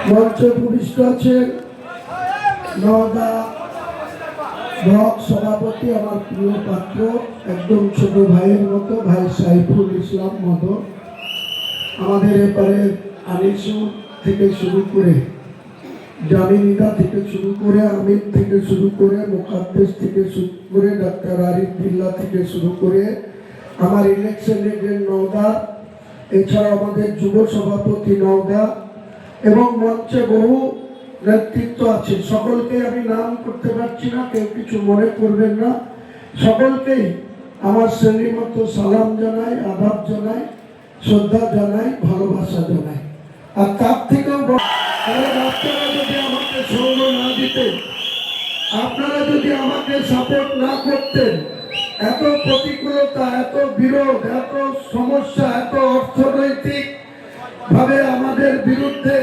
মঞ্চে ভূমিষ্ঠ আছেন নওদা ব্লক সভাপতি, আমার প্রিয় পাত্র, একদম ছোট ভাইয়ের মতো, ভাই সাইফুল ইসলাম মতো। আমাদের এপারে আনিসুর থেকে শুরু করে, জামিনিদা থেকে শুরু করে, আমির থেকে শুরু করে, মুকাদ্দেস থেকে শুরু করে, ডাক্তার আরিফ বিল্লাহ থেকে শুরু করে, আমার ইলেকশন এজেন্ট নওদা, এছাড়া আমাদের যুব সভাপতি নওদা এবং মঞ্চে বহু নেতৃত্ব আছে। সকলকে আমি নাম করতে পারছি না, কেউ কিছু মনে করবেন না। সকলকেই আমার শ্রেণীর মতো সালাম জানাই, আদাব জানাই, শ্রদ্ধা জানাই, ভালোবাসা জানাই। আর তার থেকেও আপনারা যদি আমাকে সঙ্গ না দিতেন, আপনারা যদি আমাকে সাপোর্ট না করতেন, এত প্রতিকূলতা, এত বিরোধ, এত সমস্যা, এত অর্থনৈতিক ভাবে আমাদের বিরুদ্ধে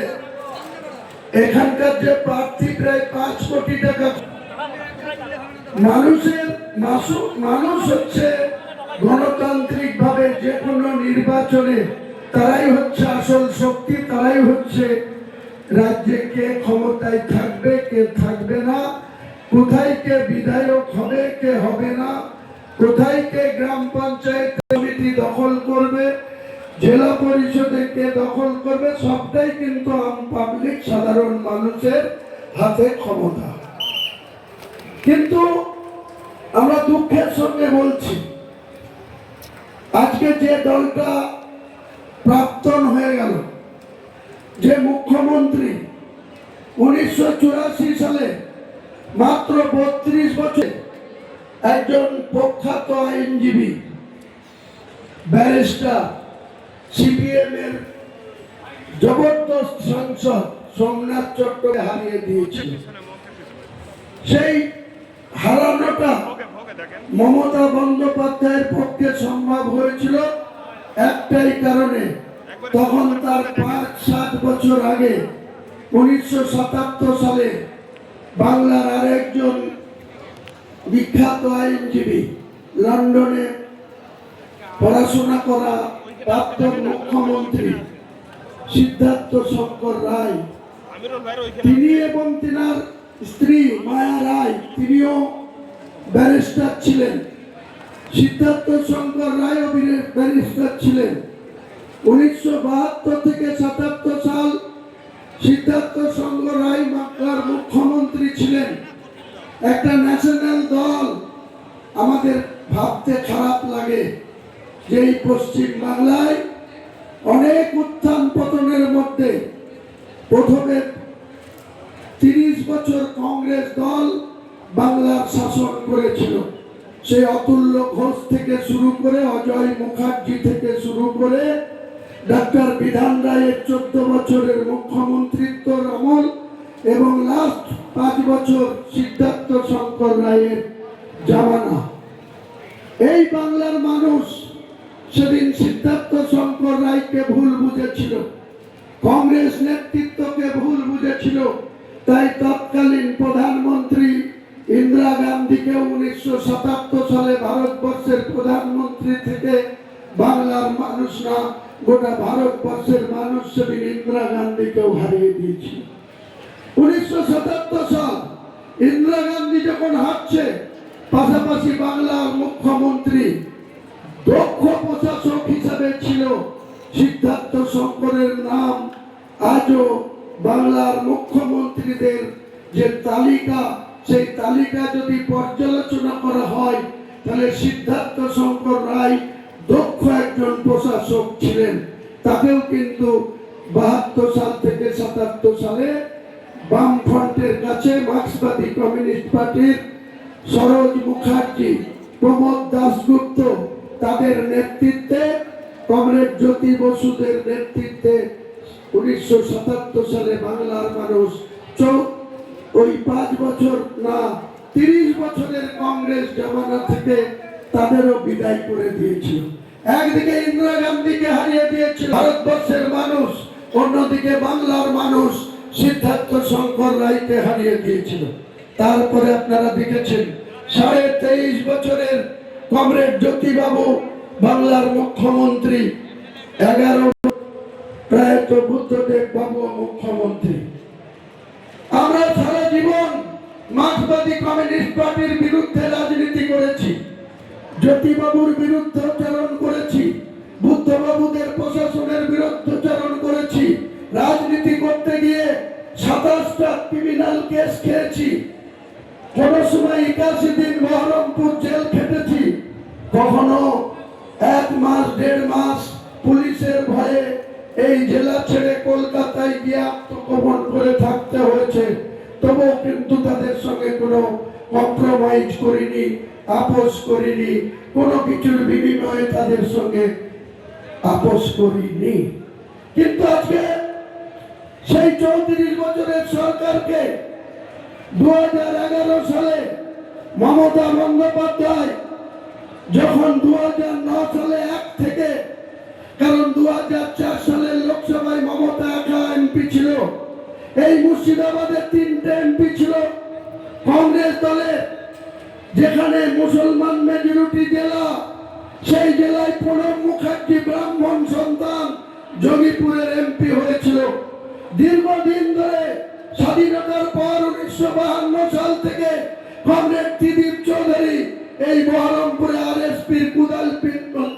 এখানকার যে প্রার্থী প্রায় 5 কোটি টাকা, মানুষ হচ্ছে গণতান্ত্রিক ভাবে যে কোনো নির্বাচনে তারাই হচ্ছে আসল শক্তি, তারাই হচ্ছে রাজ্যে কে ক্ষমতায় থাকবে, কে থাকবে না, কোথায় কে বিধায়ক হবে, কে হবে না, কোথায় কে গ্রাম পঞ্চায়েত সমিতি দখল করবে, জেলা পরিষদে কে দখল করবে, সবটাই কিন্তু পাবলিক সাধারণ মানুষের হাতে ক্ষমতা। কিন্তু আমরা দুঃখের সঙ্গে বলছি, আজকে যে দলটা প্রাক্তন হয়ে গেল, যে মুখ্যমন্ত্রী 1984 সালে মাত্র 32 বছর একজন প্রখ্যাত আইনজীবী, ব্যারিস্টার, সিপিএম এর জবরদস্ত সাংসদ সোমনাথ চট্টোপাধ্যায় হারিয়ে দিয়েছিল। সেই হারানোটা মমতা বন্দ্যোপাধ্যায়ের পক্ষে সম্ভব হয়েছিল একটাই কারণে, তখন তার 5-7 বছর আগে 1977 সালে বাংলার আরেকজন বিখ্যাত আইনজীবী, লন্ডনে পড়াশোনা করা প্রাক্তন মুখ্যমন্ত্রী সিদ্ধার্থ শঙ্কর রায়, তিনি এবং তিনার স্ত্রী মায়া রায়, তিনিও ব্যারিস্টার ছিলেন। সিদ্ধার্থ শঙ্কর রায় ব্যারিস্টার ছিলেন। 1972 থেকে 77 সাল সিদ্ধার্থ শঙ্কর রায় বাংলার মুখ্যমন্ত্রী ছিলেন। একটা ন্যাশনাল দল, আমাদের ভাবতে খারাপ লাগে যে এই পশ্চিম বাংলায় অনেক উত্থান পতনের মধ্যে প্রথমে 30 বছর কংগ্রেস দল বাংলার শাসন করেছিল। সেই অতুল্য ঘোষ থেকে শুরু করে, অজয় মুখার্জি থেকে শুরু করে, ডাক্তার বিধান রায়ের 14 বছরের মুখ্যমন্ত্রিত্বর আমল এবং লাস্ট 5 বছর সিদ্ধার্থ শঙ্কর রায়ের জামানা। এই বাংলার মানুষ সেদিন সিদ্ধার্থ শঙ্কর রায়কে ভুল বুঝেছিল, কংগ্রেস নেতৃত্বকে ভুল বুঝেছিল। তাই তৎকালীন প্রধানমন্ত্রী ইন্দিরা গান্ধীকে 1977 সালে ভারতবর্ষের প্রধানমন্ত্রী থেকে বাংলার মানুষ না, গোটা ভারতবর্ষের মানুষ সেদিন ইন্দিরা গান্ধীকেও হারিয়ে দিয়েছিল। 1977 সাল ইন্দিরা গান্ধী যখন হারছে, পাশাপাশি বাংলার মুখ্যমন্ত্রী দক্ষ প্রশাসক হিসাবে ছিল সিদ্ধার্থ শঙ্করের নাম আজও বাংলার মুখ্যমন্ত্রীদের যে তালিকা, সেই তালিকা যদি পর্যালোচনা করা হয় তাহলে সিদ্ধার্থ শঙ্কর রায় দক্ষ একজন প্রশাসক ছিলেন। তাকেও কিন্তু 72 সাল থেকে 77 সালে বামফ্রন্টের কাছে মার্ক্সবাদী কমিউনিস্ট পার্টির সরোজ মুখার্জি, প্রমোদ দাশগুপ্ত, তাদের নেতৃত্বে, কমরেড জ্যোতি বসুদের নেতৃত্বে 1977 সালে বাংলার মানুষ ওই 5 বছর না 30 বছরের কংগ্রেস জামানা থেকে তাদেরও বিদায় করে দিয়েছিল। একদিকে ইন্দিরা গান্ধীকে হারিয়ে দিয়েছিল ভারতবর্ষের মানুষ, অন্যদিকে বাংলার মানুষ সিদ্ধার্থ শঙ্কর রায়কে হারিয়ে দিয়েছিল। তারপরে আপনারা দেখেছেন 23.5 বছরের কমরেড জ্যোতিবাবু বাংলার মুখ্যমন্ত্রী, প্রায় প্রয়াত বুদ্ধদেব বাবু মুখ্যমন্ত্রী। আমরা সারা জীবন মার্ক্সবাদী কমিউনিস্ট পার্টির বিরুদ্ধে রাজনীতি করেছি, জ্যোতিবাবুর বিরুদ্ধোচ্চারণ করেছি, বুদ্ধবাবুদের প্রশাসনের বিরুদ্ধোচ্চারণ করেছি, রাজনীতি করতে গিয়ে 27টা ক্রিমিনাল কেস খেয়েছি, কোন সময় 81 দিন বহরমপুর জেল খেটেছি, কখনো 1 মাস 1.5 মাস পুলিশের ভয়ে এই জেলা ছেড়ে কলকাতায় গিয়ে আত্মগোপন করে থাকতে হয়েছে। তবুও কিন্তু তাদের সঙ্গে কোনো কম্প্রোমাইজ করিনি, আপোষ করিনি, কোনো কিছুর বিনিময়ে তাদের সঙ্গে আপোষ করিনি। কিন্তু আজকে সেই 34 বছরের সরকারকে 2011 সালে মমতা বন্দ্যোপাধ্যায় যখন 2009 সালে 1 থেকে, কারণ 2004 সালের লোকসভায় মমতা একা এমপি ছিল, এই মুর্শিদাবাদের 3টে এমপি ছিল কংগ্রেস দলের, যেখানে মুসলমান মেজরিটি জেলা, সেই জেলায় প্রণব মুখার্জি ব্রাহ্মণ সন্তান যোগীপুরের এমপি হয়েছিল। দীর্ঘদিন ধরে স্বাধীনতার পর 1952 সাল থেকে কংগ্রেস ত্রিদীপ চৌধুরী এই বহরমপুরে আরএসপির কুদাল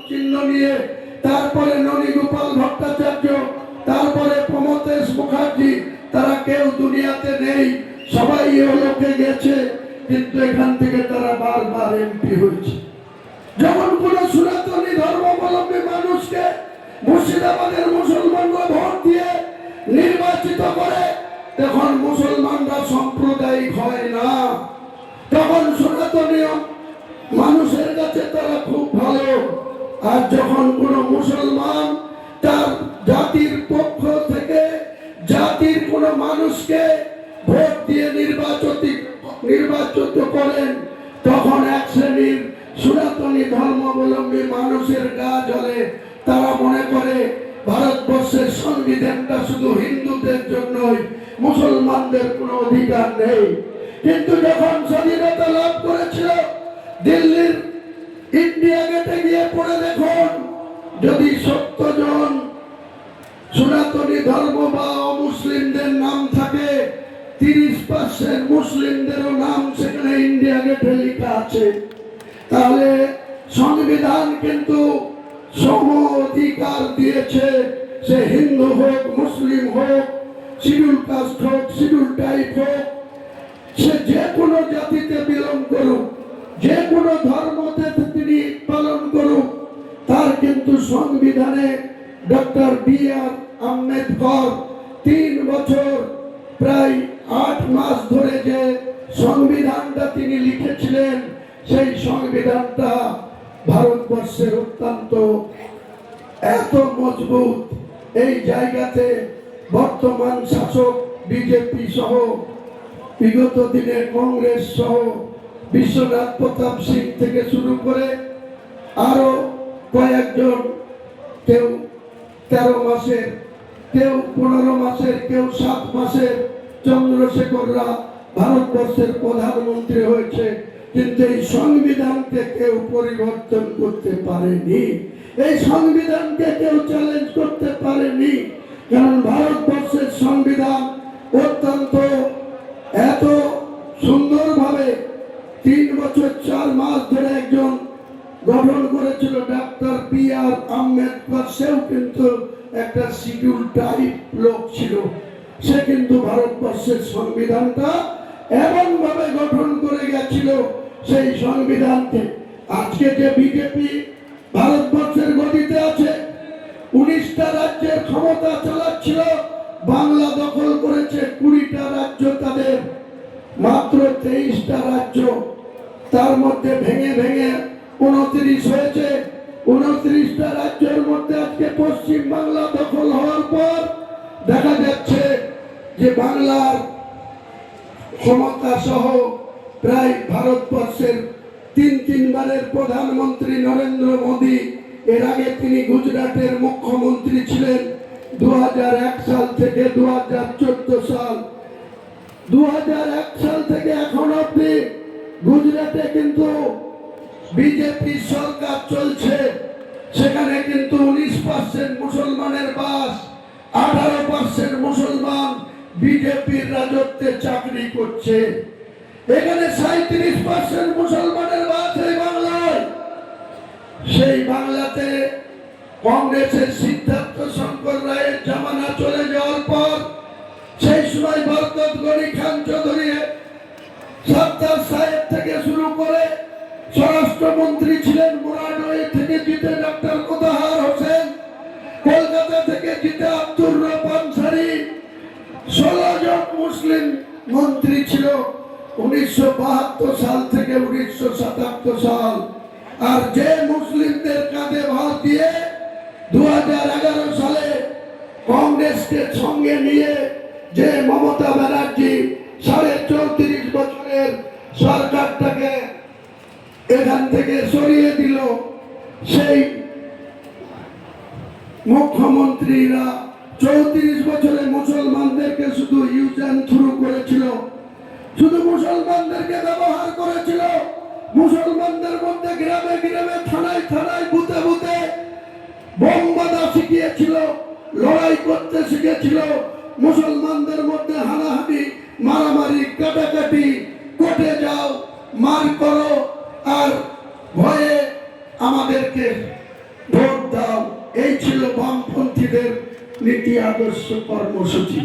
চিহ্ন নিয়ে, তারপরে ননীগোপাল ভট্টাচার্য, তারপরে প্রমথেশ মুখার্জি, তারা কেউ দুনিয়াতে নেই, সবাই লোকে গেছে, কিন্তু এখান থেকে তারা বারবার এমপি হয়েছে। যখন কোন সনাতনী ধর্মাবলম্বী মানুষকে মুর্শিদাবাদের মুসলমানরা ভোট দিয়ে নির্বাচিত করে, তখন মুসলমানরা সাম্প্রদায়িক হয় না, তখন সনাতনী মানুষের কাছে তারা খুব ভালো। আর যখন কোন মুসলমান তার জাতির পক্ষ থেকে জাতির কোন মানুষকে ভোট দিয়ে নির্বাচিত করেন, তখন এক শ্রেণীর সনাতনী ধর্মাবলম্বী মানুষের গা জ্বলে। তারা মনে করে ভারতবর্ষের সংবিধানটা শুধু হিন্দুদের জন্যই, মুসলমানদের কোনো অধিকার নেই। কিন্তু যখন স্বাধীনতা লাভ করেছিল, দিল্লির ইন্ডিয়া গেটে গিয়ে পড়ে দেখুন, যদি 70 জন সনাতনী ধর্ম বা অমুসলিমদের নাম থাকে, 30% মুসলিমদেরও নাম সেখানে ইন্ডিয়া গেটে লেখা আছে। তাহলে সংবিধান কিন্তু সম অধিকার দিয়েছে, সে হিন্দু হোক, মুসলিম হোক, শিডিউল কাস্ট হোক, শিডিউল ট্রাইব হোক, সে যে কোনো জাতিতে বিলং করুক, যে কোনো ধর্মতে তিনি পালন করুক, তার কিন্তু সংবিধানে ডক্টর বি.আর. আম্বেদকর 3 বছর প্রায় 8 মাস ধরে যে সংবিধানটা তিনি লিখেছিলেন, সেই সংবিধানটা ভারতবর্ষের অত্যন্ত এত মজবুত। এই জায়গাতে বর্তমান শাসক বিজেপি সহ, বিগত দিনে কংগ্রেস সহ, বিশ্বনাথ প্রতাপ সিং থেকে শুরু করে আরো কয়েকজন, কেউ 13 মাসের, কেউ 15 মাসের, কেউ 7 মাসের চন্দ্রশেখররা ভারতবর্ষের প্রধানমন্ত্রী হয়েছে, কিন্তু এই সংবিধানকে কেউ পরিবর্তন করতে পারেনি, এই সংবিধানকে কেউ চ্যালেঞ্জ করতে পারেনি। কারণ ভারতবর্ষের সংবিধান অত্যন্ত এত সুন্দরভাবে 3 বছর 4 মাস ধরে একজন গঠন করেছিল ডক্টর বি.আর. আম্বেদকর। সেও কিন্তু একটা শিডিউল ট্রাইব লোক ছিল, সে কিন্তু ভারতবর্ষের সংবিধানটা এমন ভাবে গঠন করে গেছিল, সেই সংবিধানকে আজকে যে বিজেপি ভারতবর্ষের গদিতে আছে, 19টা রাজ্যের ক্ষমতা চালাচ্ছিল, বাংলা দখল করেছে 20টা রাজ্য তাদের, মাত্র 23টা রাজ্য, তার মধ্যে ভেঙে ভেঙে 29 হয়েছে। 29টা রাজ্যের মধ্যে আজকে পশ্চিম বাংলা দখল হওয়ার পর দেখা যাচ্ছে যে বাংলার ক্ষমতা সহ প্রায় ভারতবর্ষের 3 বারের প্রধানমন্ত্রী নরেন্দ্র মোদী, এর আগে তিনি গুজরাটের মুখ্যমন্ত্রী ছিলেন 2001 সাল থেকে 2014 সাল। 2001 সাল থেকে এখন অবধি গুজরাটে কিন্তু বিজেপি সরকার চলছে, সেখানে কিন্তু 19% মুসলমানের বাস, 18% মুসলমান বিজেপির রাজত্বে চাকরি করছে। এখানে 37% মুসলমানের বাস এই বাংলায়। সেই বাংলাতে কংগ্রেসের সিদ্ধার্থ শঙ্কর রায়ের জামানা চলে যাওয়ার পর সেই সময় বরকত গনি খান চৌধুরী, সত্তার সাহেব থেকে শুরু করে স্বরাষ্ট্রমন্ত্রী ছিলেন, মুরাদনগর থেকে জিতে ডক্টর মোতাহার হোসেন, কলকাতা থেকে জিতে আব্দুর রব আনসারী, 16 জন মুসলিম মন্ত্রী ছিল 1972 সাল থেকে 1977 সাল। আর যে মুসলিমদের কাঁধে ভার দিয়ে 2011 সালে কংগ্রেসকে সঙ্গে নিয়ে যে মমতা ব্যানার্জি 34.5 বছরের সরকারটাকে এখান থেকে সরিয়ে দিল, সেই মুখ্যমন্ত্রীরা 34 বছরে মুসলমানদেরকে শুধু ইউজ অ্যান্ড থ্রু করেছিল, শুধু মুসলমানদেরকে ব্যবহার করেছিল, মুসলমানদের মধ্যে গ্রামে গ্রামে থানায় থানায় বুথে বুথে বোম বাঁধা শিখিয়েছিল, লড়াই করতে শিখেছিল, মুসলমানদের মধ্যে হানাহানি মারামারি কাটাকাটি, কোর্টে যাও মার করো আর ভয়ে আমাদেরকে ভোট দাও, এই ছিল বামপন্থীদের নীতি আদর্শ কর্মসূচি।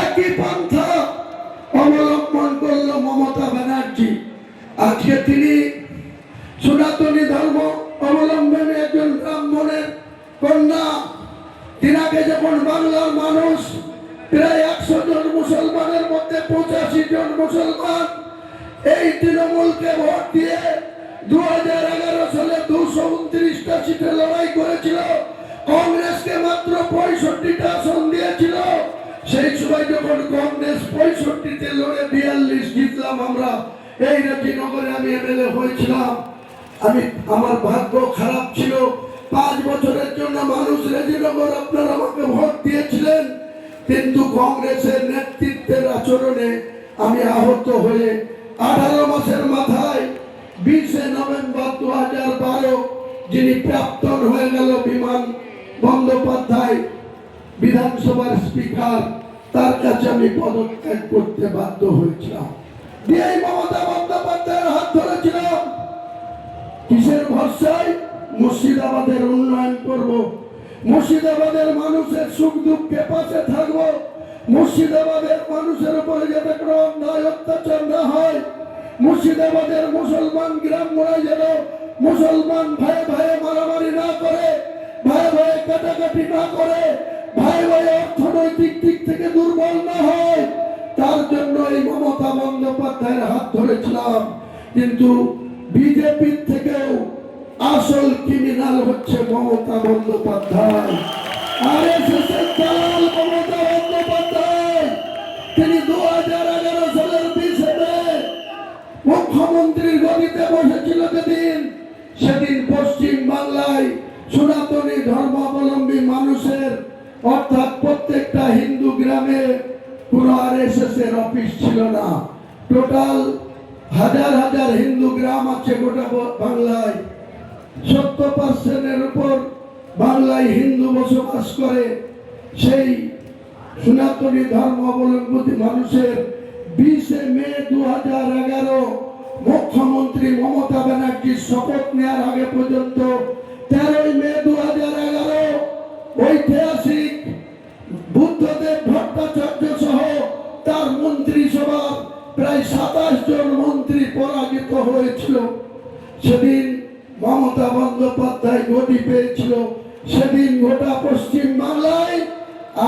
একই পন্থা অবলম্বন করল মমতা ব্যানার্জি। আজকে তিনি সনাতনী ধর্ম অবলম্বনে একজন ব্রাহ্মণের কন্যা, তিনাকে যখন বাংলার মানুষ প্রায় 100 জন মুসলমানের মধ্যে 85 জন মুসলমান এই তৃণমূলকে ভোট দিয়ে 2011 সালে 229টা সিটে লড়াই করেছিল, কংগ্রেসকে মাত্র 65টা আসন দিয়েছিল। সেই সময় যখন কংগ্রেস 65তে লড়ে 42 জিতলাম আমরা, এই রাজনগরে আমি এমএলএ হয়েছিলাম। আমার ভাগ্য খারাপ ছিল, 5 বছরের জন্য মানুষ রাজনগর আপনারা আমাকে ভোট দিয়েছিলেন, কিন্তু কংগ্রেসের নেতৃত্বের আচরণে আমি আহত হয়ে 18 মাসের মাথায় 20 নভেম্বর 2012 যিনি প্রাক্তন হয়ে গেল বিমান বন্দ্যোপাধ্যায় বিধানসভার স্পিকার, তার কাছে আমি পদত্যাগ করতে বাধ্য হয়েছিলাম। দিয়ে মমতা বন্দ্যোপাধ্যায়ের হাত ধরেছিলাম। কিসের ভরসায়? মুর্শিদাবাদের উন্নয়ন করব, মুর্শিদাবাদের মানুষের সুখ দুঃখে পাশে থাকব, মুর্শিদাবাদের মানুষের উপরে যাতে কোনো অন্যায় অত্যাচার না হয়, মুর্শিদাবাদের মুসলমান গ্রামগুলো যেন মুসলমান ভাই ভাই মারামারি না করে, ভাই ভাই কাটাকাটি না করে, ভাই ভাই অর্থনৈতিক দিক থেকে দুর্বল না হয়, তার জন্য এই মমতা বন্দ্যোপাধ্যায়ের হাত ধরেছিলাম। কিন্তু বিজেপির থেকেও আসল ক্রিমিনাল হচ্ছে মমতা বন্দ্যোপাধ্যায়, আরএসএস এর দালাল মমতা বন্দ্যোপাধ্যায়। তিনি 2011 সালের 20 মে মুখ্যমন্ত্রীর গদিতে বসেছিল যেদিন, সেদিন পশ্চিম বাংলায় সনাতনী ধর্মাবলম্বী মানুষের অর্থাৎ প্রত্যেকটা হিন্দু গ্রামে কোন আরএসএস এর অফিস ছিল না। টোটাল হাজার হাজার হিন্দু গ্রাম আছে গোটা বাংলায়, 70% উপর বাংলায় হিন্দু বসবাস করে। সেই সনাতনী ধর্মাবলম্বী মানুষের 20 মে 2011 মুখ্যমন্ত্রী মমতা ব্যানার্জির শপথ নেওয়ার আগে পর্যন্ত 13 মে 2011 ঐতিহাসিক বুদ্ধদেব ভট্টাচার্য সহ তার মন্ত্রিসভা প্রায় 27 জন মন্ত্রী পরাজিত হয়েছিল। সেদিন মমতা বন্দ্যোপাধ্যায় গদি পেয়েছিল। সেদিন গোটা পশ্চিম বাংলায়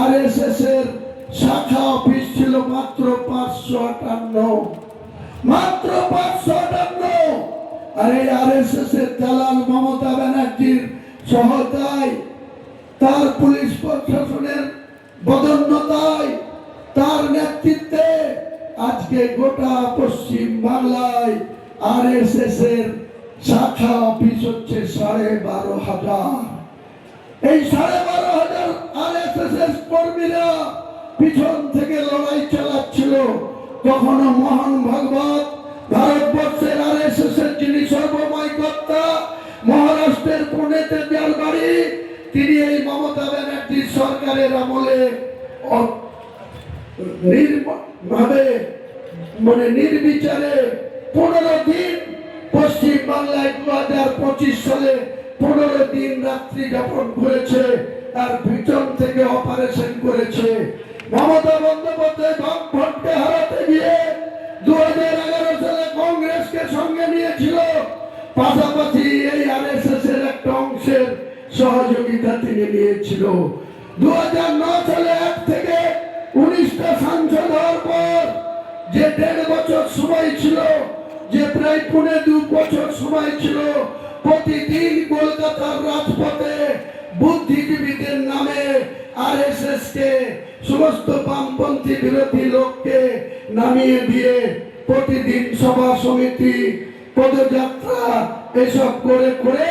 আরএসএস এর শাখা অফিস ছিল মাত্র 558, মাত্র 558। আর এই আরএসএস এর দালাল মমতা ব্যানার্জির সহায়তায়, তার পুলিশ প্রশাসনের বদন্যতায়, তার নেতৃত্বে আজকে গোটা পশ্চিম বাংলায় আরএসএস এর শাখা অফিস হচ্ছে 12,500। এই 12,500 আরএসএস কর্মীরা পিছন থেকে লড়াই চালাচ্ছিল। কখনো মোহন ভাগবত, ভারতবর্ষের আরএসএস এর যিনি সর্বময় কর্তা, মহারাষ্ট্রের পুনেতে যার বাড়ি, তিনি এই মমতা ব্যানার্জির সরকারের আমলে নির্বিচারে 15 দিন পশ্চিম বাংলায় 2025 সালে 15 দিন রাত্রি যাপন করেছে, তার পিছন থেকে অপারেশন করেছে। মমতা বন্দ্যোপাধ্যায় ভোটকে হারাতে গিয়ে 2011 সালে কংগ্রেসকে সঙ্গে নিয়েছিল, পাশাপাশি এই আরএসএস এর একটা অংশের সহযোগিতা তিনি নিয়েছিল। 2009 সালে 1 থেকে 19টা সাংসদ হওয়ার পর যে 1.5 বছর সময় ছিল, যে প্রায় 2.5 বছর সময় ছিল, প্রতিদিন কলকাতার রাজপথে বুদ্ধিজীবীদের নামে আরএসএস কে, সমস্ত বামপন্থী বিরোধী লোককে নামিয়ে দিয়ে প্রতিদিন সভা সমিতি, পদযাত্রা এসব করে করে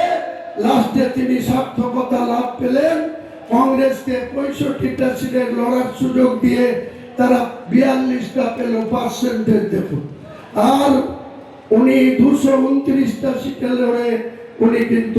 লাস্টে তিনি সার্থকতা লাভ পেলেন। কংগ্রেসকে 65টা সিটের লড়ার সুযোগ দিয়ে তারা 42টা পেল, পার্সেন্টেজ দেখুন। আর উনি 229টা সিটে লড়ে উনি কিন্তু